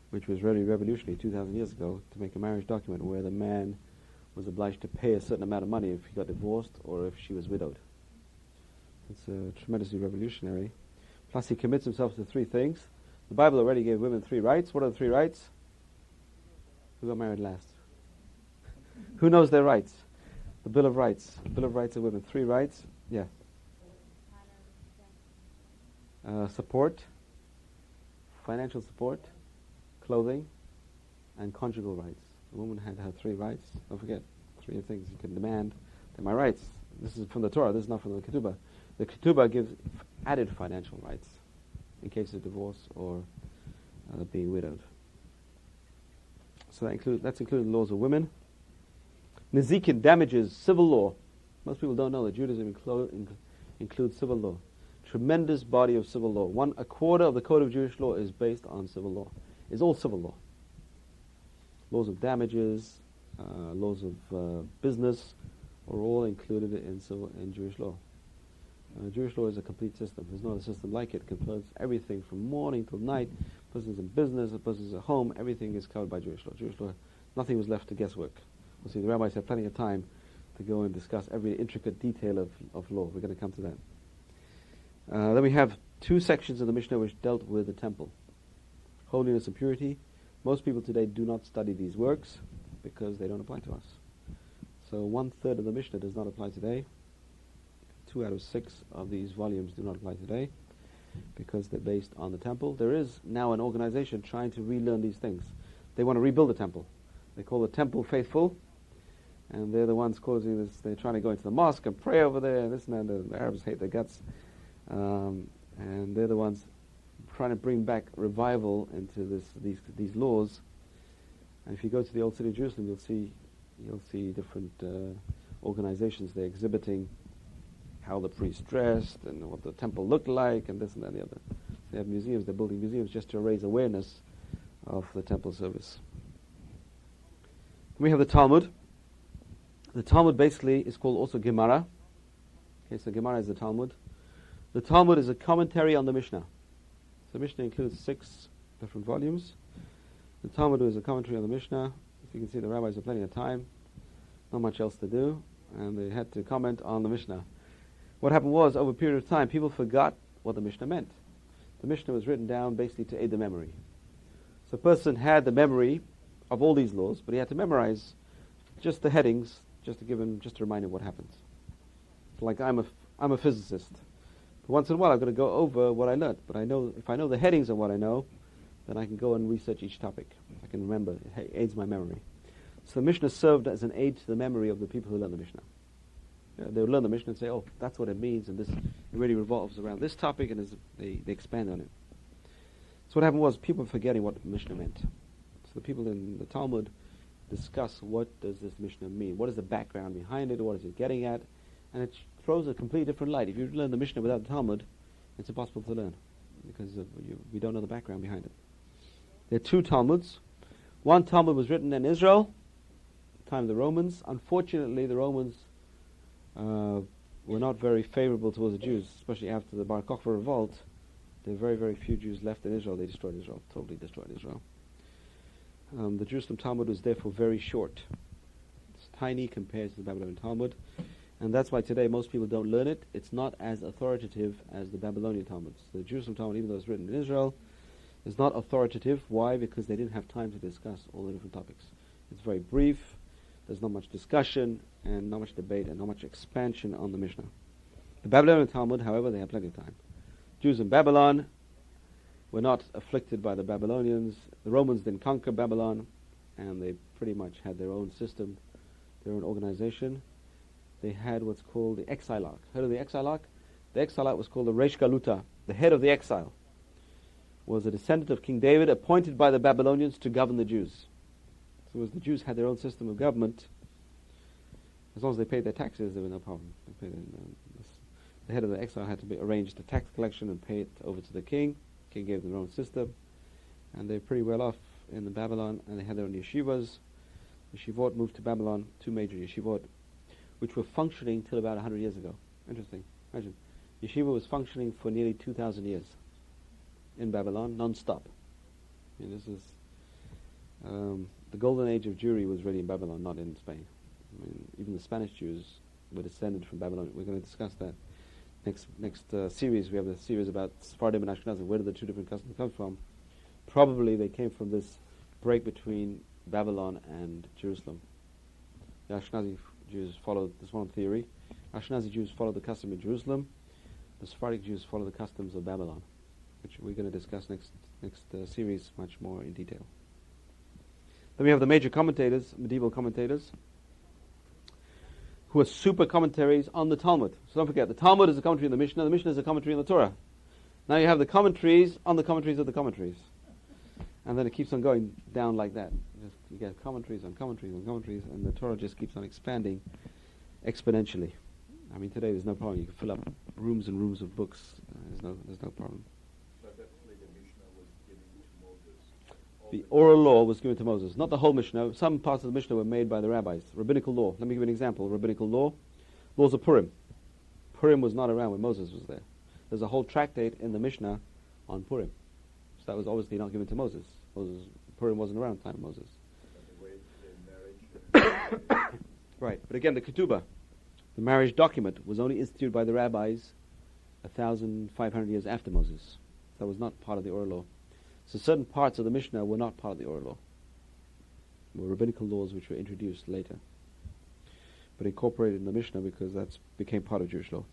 which was really revolutionary 2,000 years ago, to make a marriage document where the man was obliged to pay a certain amount of money if he got divorced or if she was widowed. It's tremendously revolutionary. Plus he commits himself to 3 things. The Bible already gave women 3 rights. What are the 3 rights? Who got married last? Who knows their rights? The Bill of Rights. The Bill of Rights of women. 3 rights. Yeah. Support, financial support, clothing, and conjugal rights. A woman had to have 3 rights. Don't forget, 3 things you can demand. They're my rights. This is from the Torah. This is not from the Ketubah. The Ketubah gives added financial rights in case of divorce or being widowed. So that's including laws of women. Nezikin, damages, civil law. Most people don't know that Judaism includes civil law. Tremendous body of civil law. 1/4 of the code of Jewish law is based on civil law. It's all civil law. Laws of damages, laws of business are all included in Jewish law. Jewish law is a complete system. There's no other system like it. It covers everything from morning till night. A person's in business, a person's at home. Everything is covered by Jewish law. Jewish law, nothing was left to guesswork. We'll see, the rabbis have plenty of time to go and discuss every intricate detail of law. We're going to come to that. Then we have 2 sections of the Mishnah which dealt with the temple. Holiness and purity. Most people today do not study these works because they don't apply to us. So 1/3 of the Mishnah does not apply today. 2 out of 6 of these volumes do not apply today because they're based on the temple. There is now an organization trying to relearn these things. They want to rebuild the temple. They call the temple faithful, and they're the ones causing this. They're trying to go into the mosque and pray over there, and this and that. The Arabs hate their guts. And they're the ones trying to bring back revival into these laws. And if you go to the old city of Jerusalem, you'll see different organizations there exhibiting how the priests dressed and what the temple looked like and this and that and the other. They have museums, they're building museums just to raise awareness of the temple service. Then we have the Talmud. The Talmud basically is called also Gemara. Okay, so Gemara is the Talmud. The Talmud is a commentary on the Mishnah. So the Mishnah includes 6 different volumes. The Talmud is a commentary on the Mishnah. As you can see, the rabbis have plenty of time, not much else to do, and they had to comment on the Mishnah. What happened was, over a period of time, people forgot what the Mishnah meant. The Mishnah was written down basically to aid the memory. So a person had the memory of all these laws, but he had to memorize just the headings, just to remind him what happens. So like I'm a physicist. But once in a while I've got to go over what I learned. But I know if I know the headings of what I know, then I can go and research each topic. I can remember. It aids my memory. So the Mishnah served as an aid to the memory of the people who learn the Mishnah. They would learn the Mishnah and say, oh, that's what it means, and this it really revolves around this topic, and they expand on it. So what happened was people were forgetting what the Mishnah meant. So the people in the Talmud discuss what does this Mishnah mean, what is the background behind it, what is it getting at, and it throws a completely different light. If you learn the Mishnah without the Talmud, it's impossible to learn, because we don't know the background behind it. There are 2 Talmuds. One Talmud was written in Israel, time of the Romans. Unfortunately, the Romans were not very favorable towards the Jews, especially after the Bar Kokhba revolt. There were very, very few Jews left in Israel. They destroyed Israel, totally destroyed Israel. The Jerusalem Talmud was therefore very short. It's tiny compared to the Babylonian Talmud, and that's why today most people don't learn it. It's not as authoritative as the Babylonian Talmuds. The Jerusalem Talmud, even though it's written in Israel, is not authoritative. Why? Because they didn't have time to discuss all the different topics. It's very brief. There's not much discussion and not much debate and not much expansion on the Mishnah. The Babylonian Talmud, however, they have plenty of time. Jews in Babylon were not afflicted by the Babylonians. The Romans didn't conquer Babylon, and they pretty much had their own system, their own organization. They had what's called the Exilach. Heard of the Exilach? The Exilach was called the Reish Galuta. The head of the exile was a descendant of King David, appointed by the Babylonians to govern the Jews. So as the Jews had their own system of government, as long as they paid their taxes, there was no problem. The head of the exile had to arrange the tax collection and pay it over to the king. The king gave them their own system, and they're pretty well off in the Babylon, and they had their own yeshivas. Yeshivot moved to Babylon, 2 major yeshivot, which were functioning till about 100 years ago. Interesting. Imagine. Yeshiva was functioning for nearly 2,000 years in Babylon, non-stop. This is the golden age of Jewry was really in Babylon, not in Spain. Even the Spanish Jews were descended from Babylon. We're going to discuss that next series. We have a series about Sephardim and Ashkenazim. Where did the 2 different customs come from? Probably they came from this break between Babylon and Jerusalem. The Ashkenazi Jews followed this one theory. Ashkenazi Jews followed the custom of Jerusalem. The Sephardic Jews follow the customs of Babylon, which we're going to discuss next series much more in detail. Then we have the major commentators, medieval commentators, who are super commentaries on the Talmud. So don't forget, the Talmud is a commentary on the Mishnah is a commentary on the Torah. Now you have the commentaries on the commentaries of the commentaries. And then it keeps on going down like that. You get commentaries on commentaries on commentaries, and the Torah just keeps on expanding exponentially. I mean, today there's no problem. You can fill up rooms and rooms of books. There's no problem. So definitely the Mishnah was given to Moses. The oral law was given to Moses, not the whole Mishnah. Some parts of the Mishnah were made by the rabbis. Rabbinical law. Let me give you an example. Rabbinical law. Laws of Purim. Purim was not around when Moses was there. There's a whole tractate in the Mishnah on Purim. So that was obviously not given to Moses. Purim wasn't around time of Moses. Right. But again, the ketubah, the marriage document, was only instituted by the rabbis 1,500 years after Moses. That was not part of the oral law. So certain parts of the Mishnah were not part of the oral law. They were rabbinical laws which were introduced later, but incorporated in the Mishnah because that became part of Jewish law.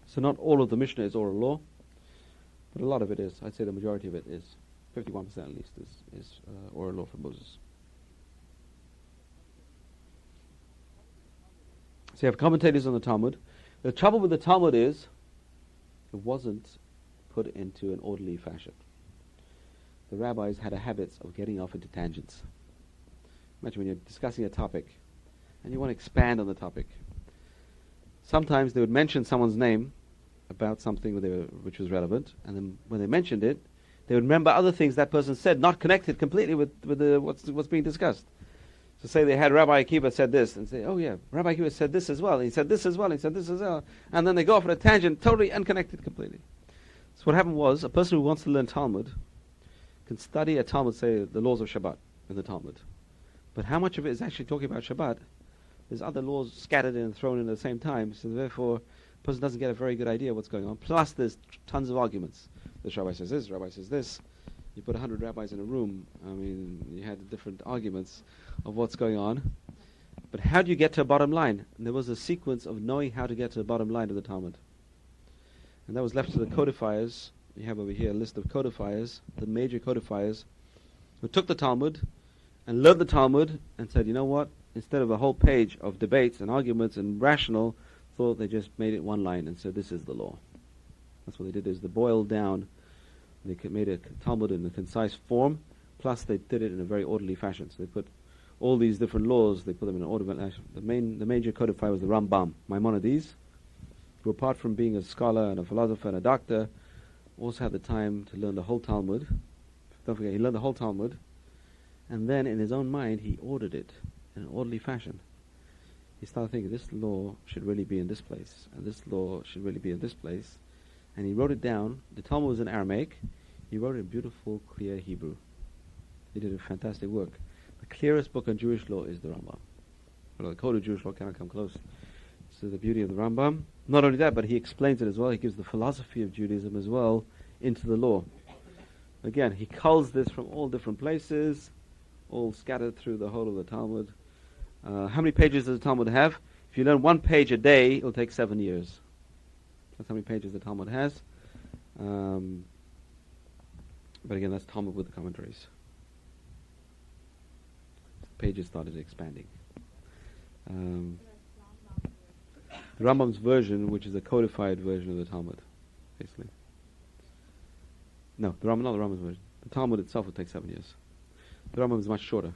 So not all of the Mishnah is oral law, but a lot of it is. I'd say the majority of it is. 51% at least is oral law from Moses. So you have commentators on the Talmud. The trouble with the Talmud is it wasn't put into an orderly fashion. The rabbis had a habit of getting off into tangents. Imagine when you're discussing a topic and you want to expand on the topic. Sometimes they would mention someone's name about something which was relevant, and then when they mentioned it, they would remember other things that person said, not connected completely with what's being discussed. So say they had Rabbi Akiva said this, and say, oh yeah, Rabbi Akiva said this as well, and he said this as well, and he said this as well, and then they go off on a tangent, totally unconnected completely. So what happened was, a person who wants to learn Talmud can study a Talmud, say the laws of Shabbat in the Talmud. But how much of it is actually talking about Shabbat? There's other laws scattered in and thrown in at the same time, so therefore a person doesn't get a very good idea of what's going on. Plus there's tons of arguments. This rabbi says this, rabbi says this. You put 100 rabbis in a room, I mean, you had different arguments of what's going on. But how do you get to a bottom line? And there was a sequence of knowing how to get to the bottom line of the Talmud. And that was left to the codifiers. You have over here a list of codifiers, the major codifiers, who took the Talmud and learned the Talmud and said, you know what? Instead of a whole page of debates and arguments and rational thought, they just made it one line and said, this is the law. That's what they did, is they boiled down, they made a Talmud in a concise form, plus they did it in a very orderly fashion. So they put all these different laws, they put them in an orderly fashion. The major codifier was the Rambam, Maimonides, who apart from being a scholar and a philosopher and a doctor, also had the time to learn the whole Talmud. Don't forget, he learned the whole Talmud, and then in his own mind he ordered it in an orderly fashion. He started thinking, this law should really be in this place, and this law should really be in this place. And he wrote it down. The Talmud was in Aramaic. He wrote it in beautiful, clear Hebrew. He did a fantastic work. The clearest book on Jewish law is the Rambam. Well, the Code of Jewish Law cannot come close to the beauty of the Rambam. Not only that, but he explains it as well. He gives the philosophy of Judaism as well into the law. Again, he culls this from all different places, all scattered through the whole of the Talmud. How many pages does the Talmud have? If you learn one page a day, it'll take 7 years. That's how many pages the Talmud has. But again, that's Talmud with the commentaries. The pages started expanding. The Rambam's version, which is a codified version of the Talmud, basically. No, not the Rambam's version. The Talmud itself would take 7 years. The Rambam is much shorter.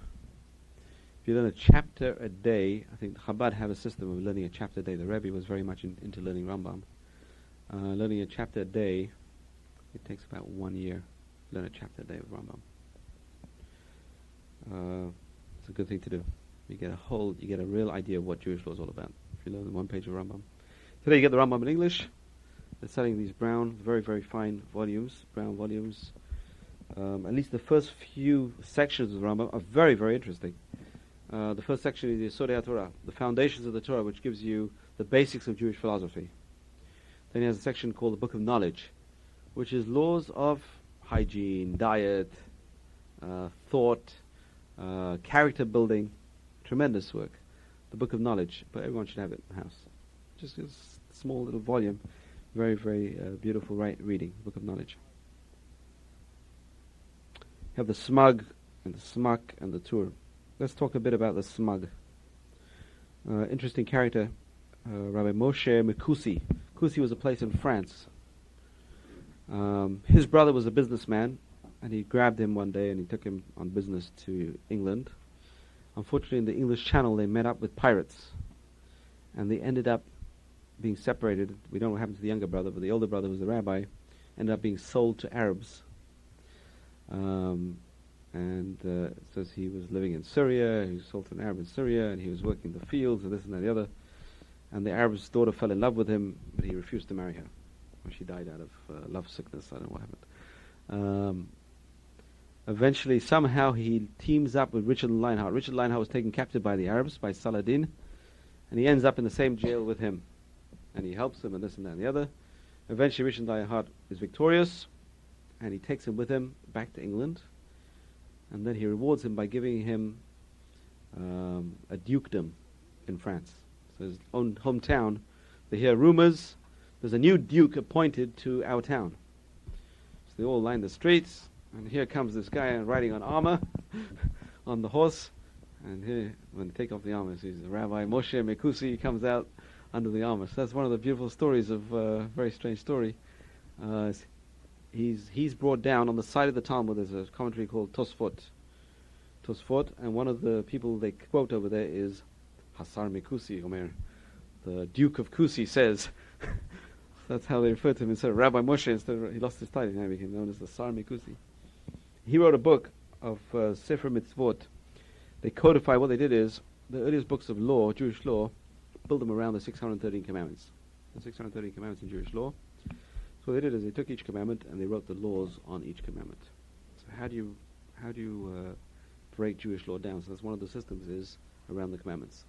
If you learn a chapter a day, I think Chabad have a system of learning a chapter a day. The Rebbe was very much into learning Rambam. Learning a chapter a day, it takes about 1 year. Learn a chapter a day of Rambam. It's a good thing to do. You get a real idea of what Jewish law is all about if you learn one page of Rambam. Today you get the Rambam in English. They're selling these brown, very, very fine volumes, brown volumes. At least the first few sections of the Rambam are very, very interesting. The first section is the Yesodei HaTorah, the foundations of the Torah, which gives you the basics of Jewish philosophy. Then he has a section called the Book of Knowledge, which is laws of hygiene, diet, thought, character building. Tremendous work. The Book of Knowledge, but everyone should have it in the house. Just a small little volume. Very, very beautiful reading, Book of Knowledge. You have the Smug and the Smak and the Tur. Let's talk a bit about the Smug. Interesting character, Rabbi Moshe Mekusi. Kusi was a place in France. His brother was a businessman, and he grabbed him one day and he took him on business to England. Unfortunately, in the English Channel, they met up with pirates, and they ended up being separated. We don't know what happened to the younger brother, but the older brother, who was the rabbi, ended up being sold to Arabs. It says he was living in Syria, he was sold to an Arab in Syria, and he was working the fields and this and that and the other. And the Arab's daughter fell in love with him, but he refused to marry her. Well, she died out of love sickness. I don't know what happened. Eventually, somehow, he teams up with Richard Lionheart. Richard Lionheart was taken captive by the Arabs, by Saladin, and he ends up in the same jail with him. And he helps him and this and that and the other. Eventually, Richard Lionheart is victorious, and he takes him with him back to England. And then he rewards him by giving him a dukedom in France. So his own hometown, they hear rumors, there's a new duke appointed to our town. So they all line the streets, and here comes this guy riding on armor, on the horse, and here, when they take off the armor, sees the Rabbi Moshe Mekusi comes out under the armor. So that's one of the beautiful stories of a very strange story. He's brought down on the side of the Talmud. There's a commentary called Tosfot. Tosfot, and one of the people they quote over there is Hasar Mikusi, Omer. The Duke of Kusi says. That's how they refer to him instead of Rabbi Moshe. He lost his title, he became known as the Sar Mikusi. He wrote a book of Sefer Mitzvot. They codify. What they did is the earliest books of law, Jewish law, build them around the 613 commandments. The 613 commandments in Jewish law. So what they did is they took each commandment and they wrote the laws on each commandment. So how do you break Jewish law down? So that's one of the systems is around the commandments.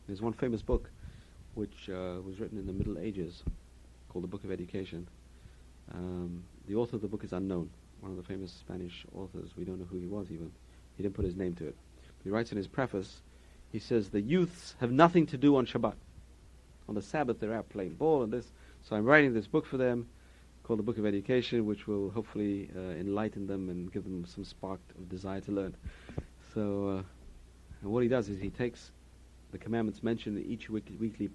There's one famous book which was written in the Middle Ages called the Book of Education. The author of the book is unknown. One of the famous Spanish authors. We don't know who he was even. He didn't put his name to it. He writes in his preface, he says, the youths have nothing to do on Shabbat. On the Sabbath they're out playing ball and this. So I'm writing this book for them called the Book of Education, which will hopefully enlighten them and give them some spark of desire to learn. So and what he does is he takes the commandments mentioned in each weekly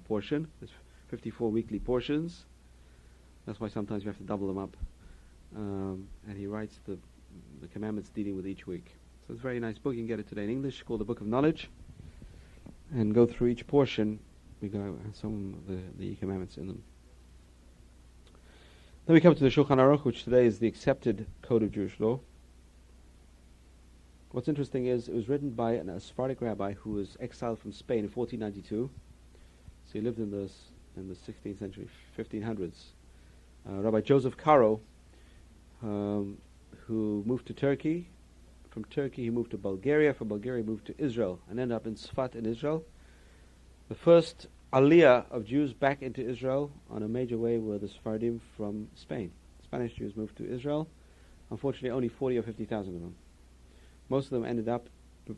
portion. There's 54 weekly portions. That's why sometimes you have to double them up. And he writes the commandments dealing with each week. So it's a very nice book. You can get it today in English, called the Book of Knowledge, and go through each portion. We go some of the commandments in them. Then we come to the Shulchan Aruch, which today is the accepted code of Jewish law. What's interesting is it was written by a Sephardic rabbi who was exiled from Spain in 1492. So he lived in the 16th century, 1500s. Rabbi Joseph Caro, who moved to Turkey. From Turkey he moved to Bulgaria. From Bulgaria he moved to Israel and ended up in Sfat in Israel. The first aliyah of Jews back into Israel on a major way were the Sephardim from Spain. Spanish Jews moved to Israel. Unfortunately only 40 or 50,000 of them. Most of them ended up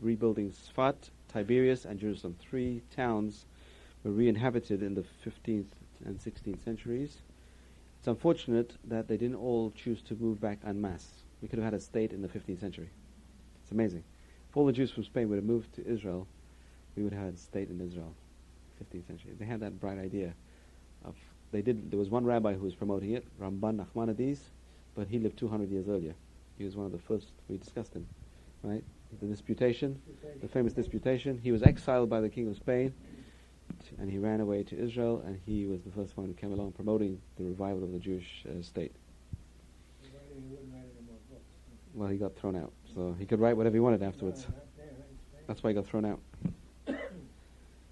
rebuilding Sfat, Tiberias and Jerusalem. 3 towns were re-inhabited in the 15th and 16th centuries. It's unfortunate that they didn't all choose to move back en masse. We could have had a state in the 15th century. It's amazing. If all the Jews from Spain would have moved to Israel, we would have had a state in Israel, 15th century. They had that bright idea. There was one rabbi who was promoting it, Ramban Nachmanides, but he lived 200 years earlier. He was one of the first. We discussed him, right? The disputation, the famous disputation. He was exiled by the king of Spain, and he ran away to Israel, and he was the first one who came along promoting the revival of the Jewish state. Well, he got thrown out, so he could write whatever he wanted afterwards. That's why he got thrown out.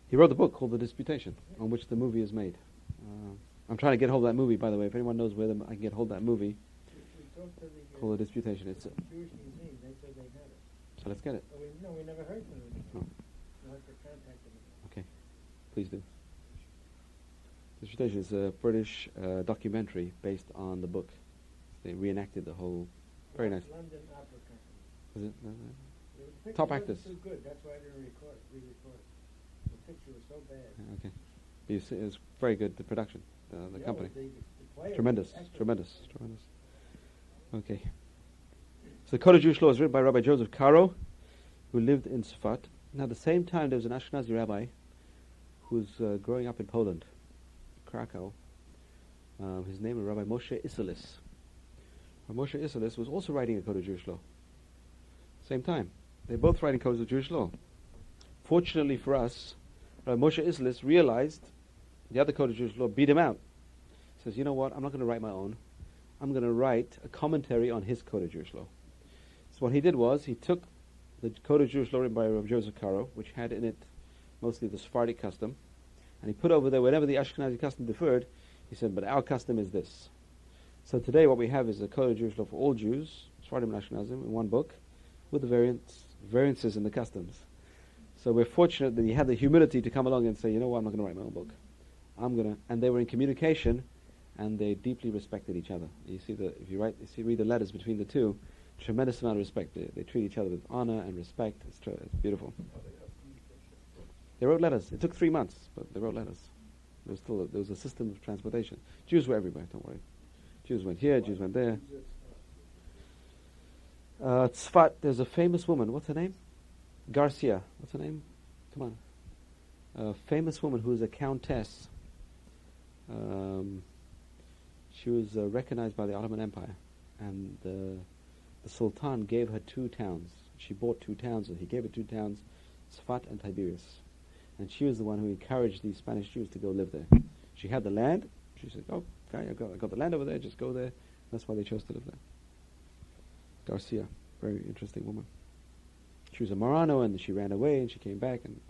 He wrote the book called The Disputation, on which the movie is made. I'm trying to get hold of that movie, by the way. If anyone knows where I can get hold of that movie, called The Disputation. It's Jewish Museum, they said they had it. So let's get it. No, we never heard from them. Oh. We'll have to contact them. Okay, please do. Disputation is a British documentary based on the book. They reenacted the whole. Very nice. London Opera Company. Was it? The Top picture actors. wasn't too good. That's why I didn't re-record. The picture was so bad. Okay. It was very good. The production, the company. The players Tremendous, were excellent. tremendous, tremendous. Okay. So the Code of Jewish Law is written by Rabbi Joseph Caro, who lived in Sfat. Now at the same time there was an Ashkenazi rabbi who was growing up in Poland, Krakow. His name was Rabbi Moshe Isserles. Rabbi Moshe Isserles was also writing a Code of Jewish Law. Same time. They're both writing codes of Jewish law. Fortunately for us, Rabbi Moshe Isserles realized the other Code of Jewish Law beat him out. He says, you know what, I'm not going to write my own. I'm going to write a commentary on his Code of Jewish Law. So what he did was, he took the Code of Jewish Law written by Rabbi Joseph Caro, which had in it mostly the Sephardic custom, and he put over there, whenever the Ashkenazi custom differed, he said, but our custom is this. So today what we have is a Code of Jewish Law for all Jews, Sephardim and Ashkenazim, in one book, with the variances in the customs. So we're fortunate that he had the humility to come along and say, you know what, I'm not going to write my own book. And they were in communication, and they deeply respected each other. You see if you read the letters between the two, tremendous amount of respect. They treat each other with honor and respect. It's beautiful. They wrote letters. It took 3 months, but they wrote letters. There was a system of transportation. Jews were everywhere, don't worry. Jews went here, Jews went there. Tzfat, there's a famous woman. What's her name? Garcia. What's her name? Come on. A famous woman who is a countess. She was recognized by the Ottoman Empire, and the Sultan gave her 2 towns, She bought 2 towns, or he gave her 2 towns, Sfat and Tiberias. And she was the one who encouraged these Spanish Jews to go live there. She had the land. She said, "Oh, okay, I got the land over there. Just go there." That's why they chose to live there. Garcia, very interesting woman. She was a Marano, and she ran away, and she came back, and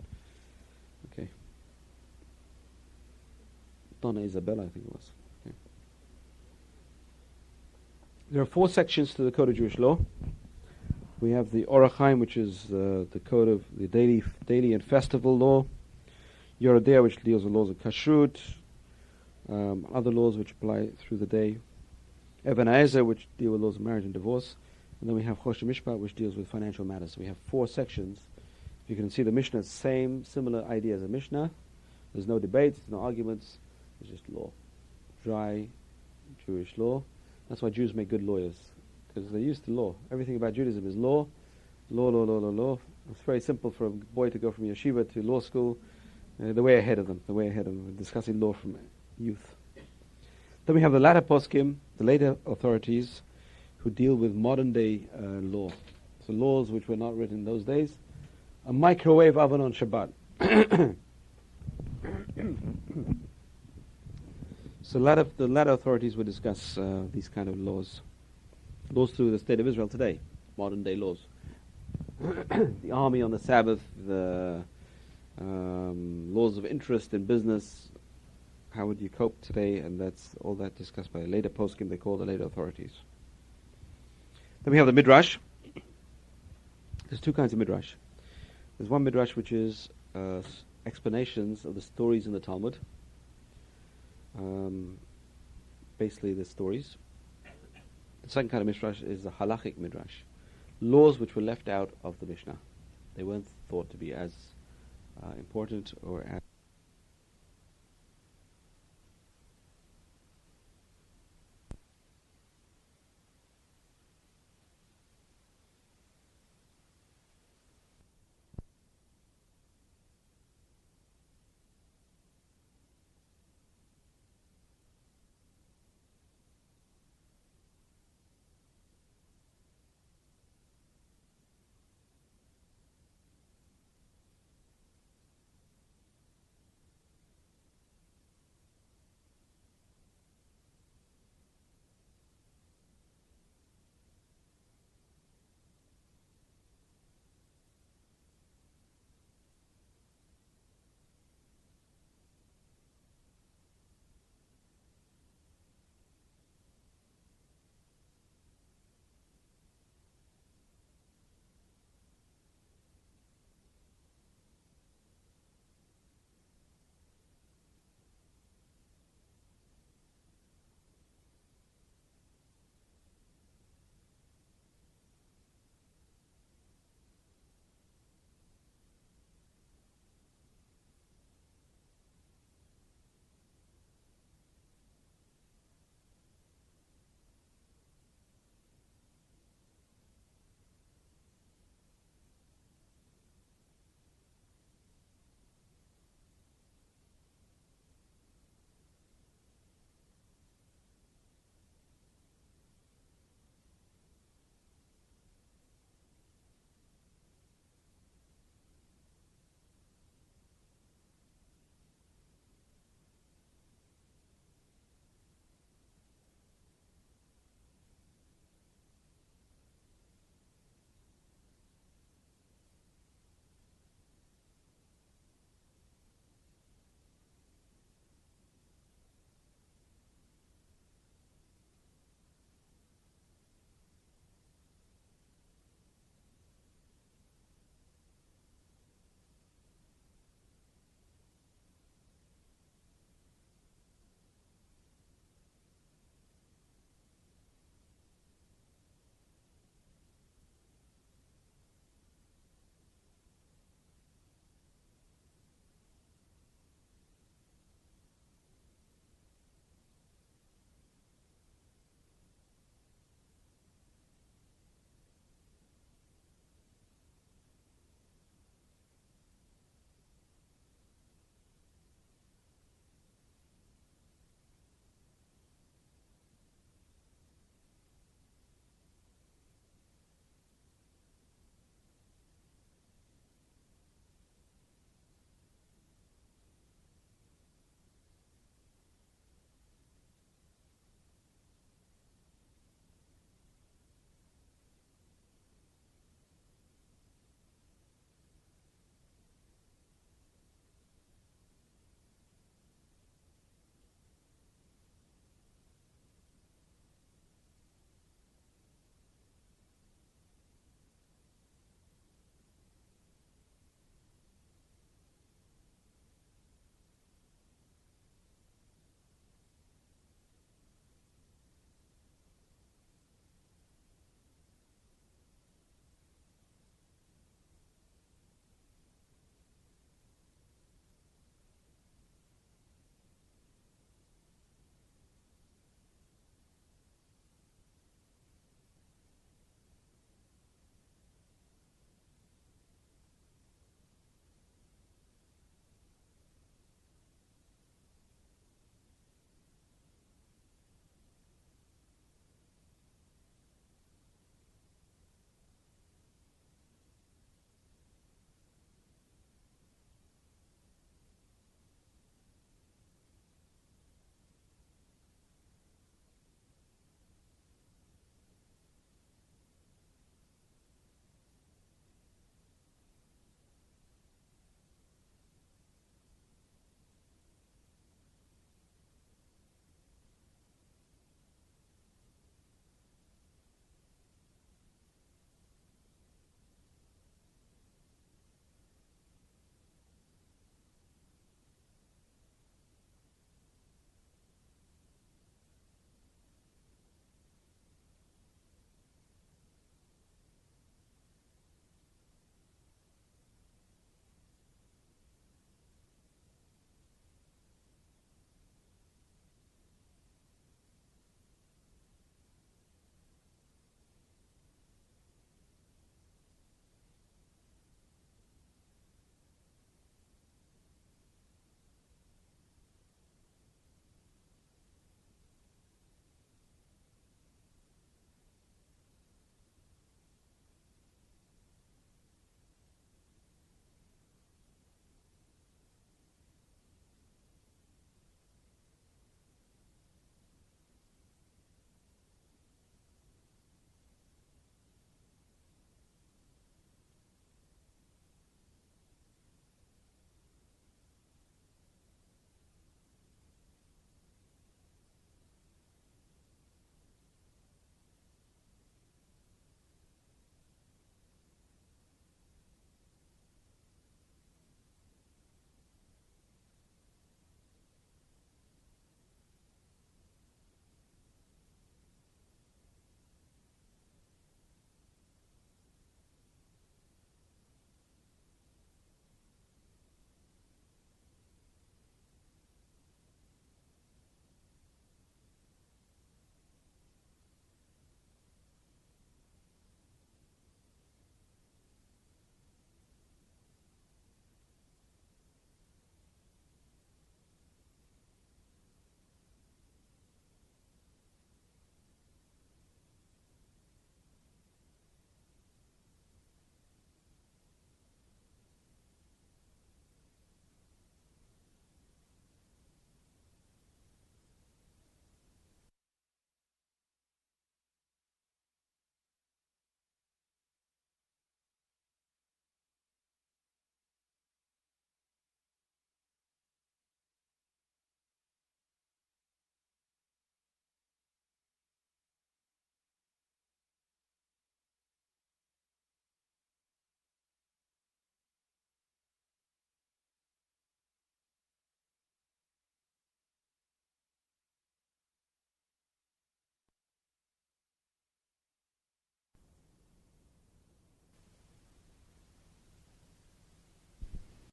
okay. Donna Isabella, I think it was. Okay. There are 4 sections to the Code of Jewish Law. We have the Orach Chaim, which is the code of the daily and festival law. Yoredea, which deals with laws of kashrut, other laws which apply through the day. Even Haezer, which deal with laws of marriage and divorce. And then we have Choshen Mishpat, which deals with financial matters. So we have 4 sections. You can see the Mishnah, similar idea as a Mishnah. There's no debates, no arguments. It's just law. Dry Jewish law. That's why Jews make good lawyers, because they're used to law. Everything about Judaism is law. Law, law, law, law, law. It's very simple for a boy to go from yeshiva to law school. The way ahead of them, discussing law from youth. Then we have the latter poskim, the later authorities, who deal with modern day law. So laws which were not written in those days. A microwave oven on Shabbat. So the latter authorities will discuss these kind of laws. Laws through the state of Israel today, modern day laws. The army on the Sabbath, the laws of interest in business, how would you cope today, and that's all that discussed by the later poskim, they call the later authorities. Then we have the Midrash. There's 2 kinds of Midrash. There's one Midrash which is explanations of the stories in the Talmud. Basically the stories. The second kind of Midrash is the halachic Midrash. Laws which were left out of the Mishnah. They weren't thought to be as important or as